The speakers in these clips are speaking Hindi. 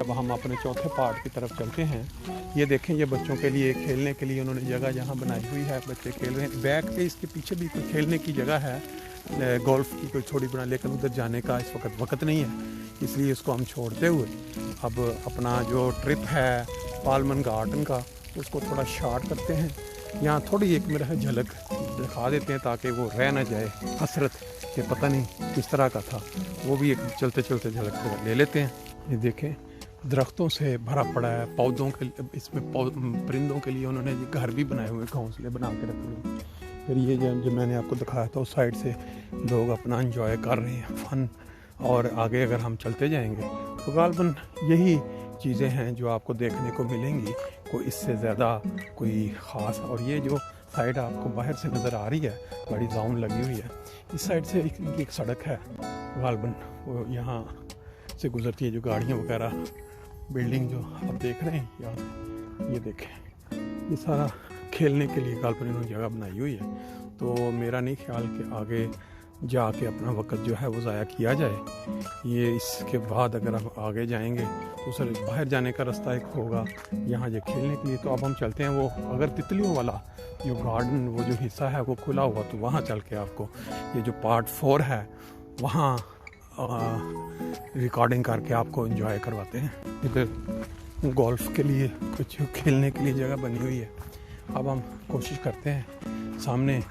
अब हम अपने चौथे पार्ट की तरफ चलते हैं। ये देखें, ये बच्चों के लिए खेलने के लिए उन्होंने जगह यहाँ बनाई हुई है। बच्चे खेल रहे हैं। बैक पे इसके पीछे भी कोई खेलने की जगह है, गोल्फ की कोई थोड़ी बना, लेकिन उधर जाने का इस वक्त नहीं है, इसलिए इसको हम छोड़ते हुए अब अपना जो ट्रिप है पालमन गार्डन का उसको थोड़ा शॉर्ट करते हैं। यहाँ थोड़ी एक मेरा झलक दिखा देते हैं ताकि वो रह ना जाए हसरत कि पता नहीं किस तरह का था, वो भी एक चलते चलते झलक ले लेते हैं। ये देखें, दरख्तों से भरा पड़ा है, पौधों के इसमें परिंदों के लिए उन्होंने घर भी बनाए हुए, घोंसले बना के रखे हुए। फिर ये जो मैंने आपको दिखाया था उस साइड से लोग अपना इंजॉय कर रहे हैं, फन। और आगे अगर हम चलते जाएंगे तो गालबन यही चीज़ें हैं जो आपको देखने को मिलेंगी, कोई इससे ज़्यादा कोई ख़ास। और ये जो साइड आपको बाहर से नज़र आ रही है, बड़ी जाउन लगी हुई है, इस साइड से एक सड़क है गालबन, वो यहाँ से गुजरती है, जो गाड़ियाँ वगैरह, बिल्डिंग जो आप देख रहे हैं यहाँ, ये देखें, ये सारा खेलने के लिए गालबन इन्होंने जगह बनाई हुई है। तो मेरा नहीं ख्याल कि आगे जाके अपना वक्त जो है वो ज़ाया किया जाए। ये इसके बाद अगर हम आगे जाएंगे तो सर बाहर जाने का रास्ता एक होगा यहाँ जो खेलने के लिए। तो अब हम चलते हैं, वो अगर तितलियों वाला जो गार्डन वो जो हिस्सा है वो खुला हुआ, तो वहाँ चल के आपको ये जो पार्ट 4 है वहाँ रिकॉर्डिंग करके आपको एंजॉय करवाते हैं। इधर गोल्फ के लिए कुछ खेलने के लिए जगह बनी हुई है। अब हम कोशिश करते हैं सामने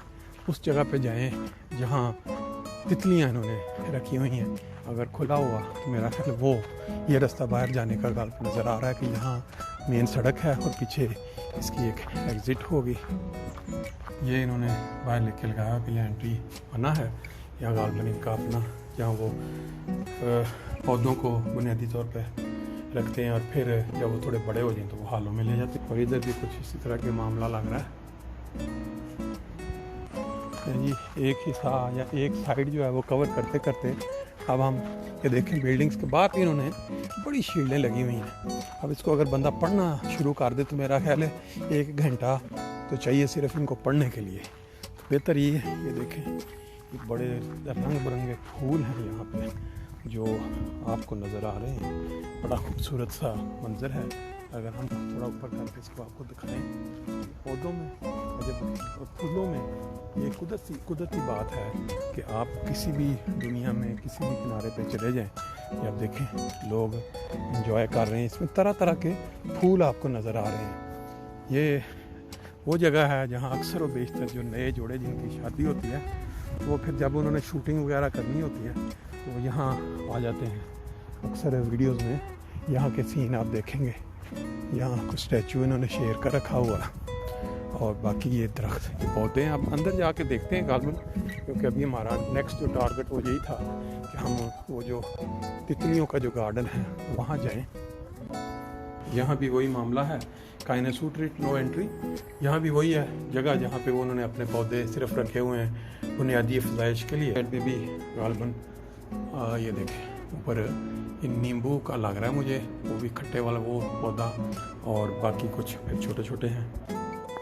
उस जगह पे जाएं जहाँ तितलियाँ इन्होंने रखी हुई हैं। अगर खुला हुआ तो मेरा ख्याल वो ये रास्ता बाहर जाने का गल्फ नज़र आ रहा है कि यहाँ मेन सड़क है और पीछे इसकी एक एग्ज़िट होगी। ये इन्होंने बाहर लिख के लगाया कि यहाँ एंट्री मना है। यहाँ गालबन इनका अपना जहाँ वो पौधों को बुनियादी तौर पे रखते हैं और फिर जब वो थोड़े बड़े हो जाएं तो वो हालों में ले जाते हैं। और इधर भी कुछ इसी तरह के मामला लग रहा है जी। एक हिस्सा या एक साइड जो है वो कवर करते करते अब हम ये देखें, बिल्डिंग्स के बाद इन्होंने बड़ी शील्डें लगी हुई हैं। अब इसको अगर बंदा पढ़ना शुरू कर दे तो मेरा ख्याल है 1 घंटा तो चाहिए सिर्फ इनको पढ़ने के लिए। तो बेहतर ये देखें, ये बड़े रंग बिरंगे फूल हैं यहाँ पे जो आपको नज़र आ रहे हैं। बड़ा खूबसूरत सा मंज़र है। अगर हम थोड़ा ऊपर करके इसको आपको दिखाएं, पौधों में जब फूलों में ये कुदरती बात है कि आप किसी भी दुनिया में किसी भी किनारे पे चले जाएं, ये आप देखें लोग एंजॉय कर रहे हैं। इसमें तरह तरह के फूल आपको नज़र आ रहे हैं। ये वो जगह है जहाँ अक्सर व बेशतर जो नए जोड़े जिनकी शादी होती है वो फिर जब उन्होंने शूटिंग वगैरह करनी होती है तो वो यहाँ आ जाते हैं। अक्सर वीडियोज़ में यहाँ के सीन आप देखेंगे। यहाँ कुछ स्टैचू इन्होंने शेर का रखा हुआ और बाकी ये दरख्त, ये पौधे हैं। अब अंदर जाके देखते हैं गालबन, क्योंकि अभी हमारा नेक्स्ट जो टारगेट वो यही था कि हम वो जो तितलियों का जो गार्डन है वहाँ जाएं। यहाँ भी वही मामला है, काइनेसूट्रेट नो एंट्री। यहाँ भी वही है जगह जहाँ पे वो उन्होंने अपने पौधे सिर्फ रखे हुए हैं बुनियादी अफजाइश के लिए। भी गालबन ये देखें ऊपर नींबू का लग रहा है मुझे, वो भी खट्टे वाला वो पौधा, और बाकी कुछ फिर छोटे छोटे हैं।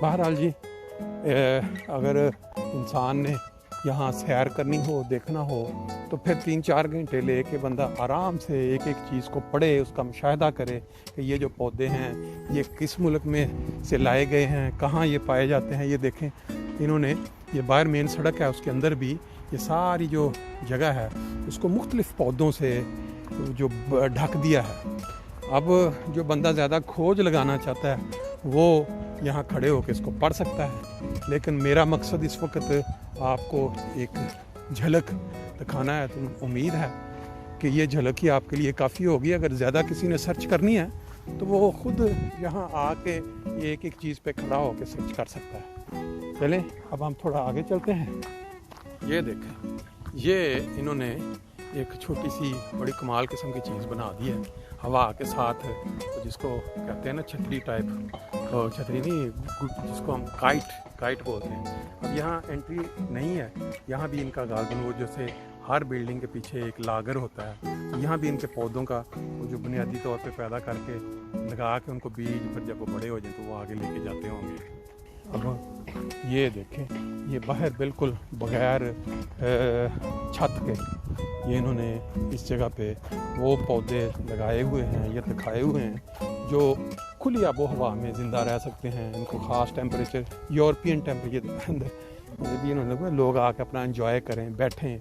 बहरहाल जी, अगर इंसान ने यहाँ सैर करनी हो, देखना हो, तो फिर 3-4 घंटे ले के बंदा आराम से एक एक चीज़ को पढ़े, उसका मुशाहिदा करे कि ये जो पौधे हैं ये किस मुल्क में से लाए गए हैं, कहाँ ये पाए जाते हैं। ये देखें, इन्होंने ये बाहर मेन सड़क है उसके अंदर भी ये सारी जो जगह है उसको मुख्तलिफ़ पौधों से जो ढक दिया है। अब जो बंदा ज़्यादा खोज लगाना चाहता है वो यहाँ खड़े होकर इसको पढ़ सकता है, लेकिन मेरा मकसद इस वक्त आपको एक झलक दिखाना है। तो उम्मीद है कि ये झलक ही आपके लिए काफ़ी होगी। अगर ज़्यादा किसी ने सर्च करनी है तो वो ख़ुद यहाँ आके एक एक चीज़ पे खड़ा होकर सर्च कर सकता है। चलें अब हम थोड़ा आगे चलते हैं। ये देखें, ये इन्होंने एक छोटी सी बड़ी कमाल किस्म की चीज़ बना दी है हवा के साथ, जिसको कहते हैं ना छतरी टाइप, छतरी नहीं जिसको हम काइट बोलते हैं। अब यहाँ एंट्री नहीं है, यहाँ भी इनका गार्डन वो जैसे हर बिल्डिंग के पीछे एक लागर होता है, तो यहाँ भी इनके पौधों का वो जो बुनियादी तौर पे पैदा करके लगा के उनको बीज, फिर जब वो बड़े हो जाए तो वो आगे लेके जाते होंगे। अब ये देखें, ये बाहर बिल्कुल बगैर छत के ये इन्होंने इस जगह पे वो पौधे लगाए हुए हैं या दिखाए हुए हैं जो खुली आबो हवा में ज़िंदा रह सकते हैं। इनको ख़ास टेम्परेचर यूरोपियन टेम्परेचर ये भी इन्होंने लोग आकर अपना इंजॉय करें, बैठें।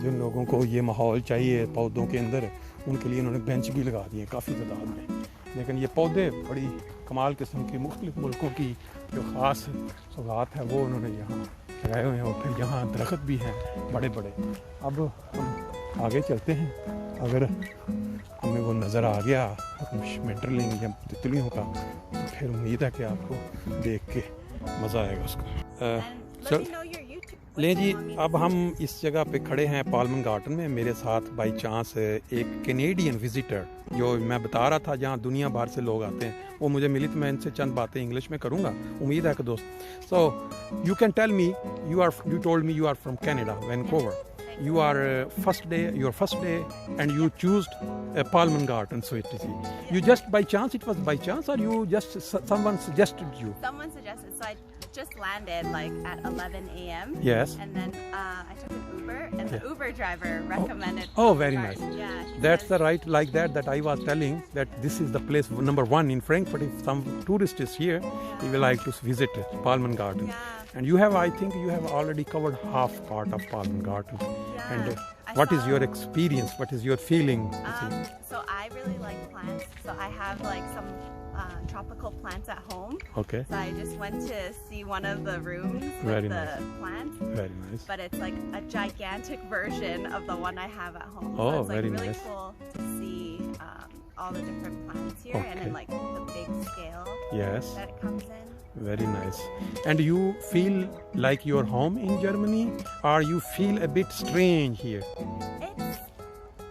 जिन लोगों को ये माहौल चाहिए पौधों के अंदर, उनके लिए इन्होंने बेंच भी लगा दिए काफ़ी तादाद में। लेकिन ये पौधे बड़ी कमाल किस्म की मुख्तलिफ मुल्कों की जो ख़ास सौगात है वो उन्होंने यहाँ लगाए हुए हैं। और फिर यहाँ दरख्त भी हैं बड़े बड़े। अब हम आगे चलते हैं, अगर हमें वो नज़र आ गया मेंटरलिंग या तितलियों का तो फिर उम्मीद है कि आपको देख के मज़ा आएगा उसको। ले जी, अब हम इस जगह पे खड़े हैं पालमन गार्डन में। मेरे साथ बाई चांस एक कैनेडियन विजिटर जो मैं बता रहा था जहाँ दुनिया भर से लोग आते हैं वो मुझे मिली, तो मैं इनसे चंद बातें इंग्लिश में करूँगा, उम्मीद है कि दोस्त। So you can tell me, you told me you are from Canada, Vancouver. You are your first day, and you chose Palman Garden. So it is. You just by chance, it was by chance, or you just someone suggested you? Someone suggested. So I just landed like at 11 a.m. Yes. And then I took an Uber, and the Uber driver recommended. Oh, very Garden. nice. Yeah. That's the right like that I was telling that this is the place number one in Frankfurt. If some tourist is here, he will like to visit Palman Garden. Yeah. And you have, I think you have already covered half part of Palman Garden. Yeah. And what is your experience? What is your feeling? So I really like plants. So I have like some tropical plants at home. Okay. So I just went to see one of the rooms with Very the nice. plants. Very nice. But it's like a gigantic version of the one I have at home. Oh, so it's like very really nice. cool to see all the different plants here and Okay. in like the big scale Yes. that it comes in. Very nice. And you feel like you're home in Germany, or you feel a bit strange here? It's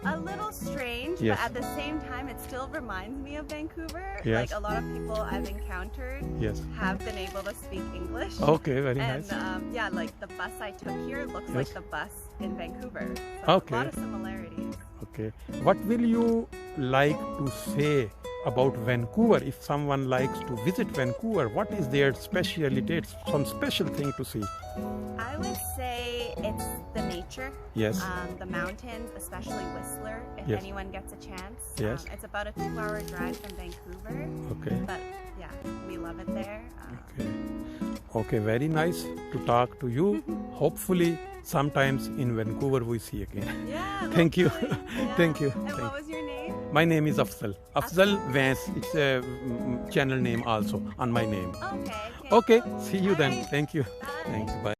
a little strange, Yes. but at the same time, it still reminds me of Vancouver. Yes. Like a lot of people I've encountered Yes. have been able to speak English. Okay, very And nice. yeah, like the bus I took here looks Yes. like the bus in Vancouver. So Okay. a lot of similarities. Okay. What will you like to say about Vancouver if someone likes to visit Vancouver? What is their speciality? It's some special thing to see. I would say it's the nature. Yes. The mountains, especially Whistler, if Yes. anyone gets a chance. Yes. It's about a 2-hour drive from Vancouver. Okay. But yeah, we love it there. Okay. Okay, very nice to talk to you. Hopefully, sometimes in Vancouver we see again. Yeah. Thank you. hopefully. Yeah. Thank you. And Thank what was your name? My name is Afzal. Afzal Vance. It's a channel name also on my name. Okay. Okay, see you then. Alright. Thank you. Bye. Thank you. Bye.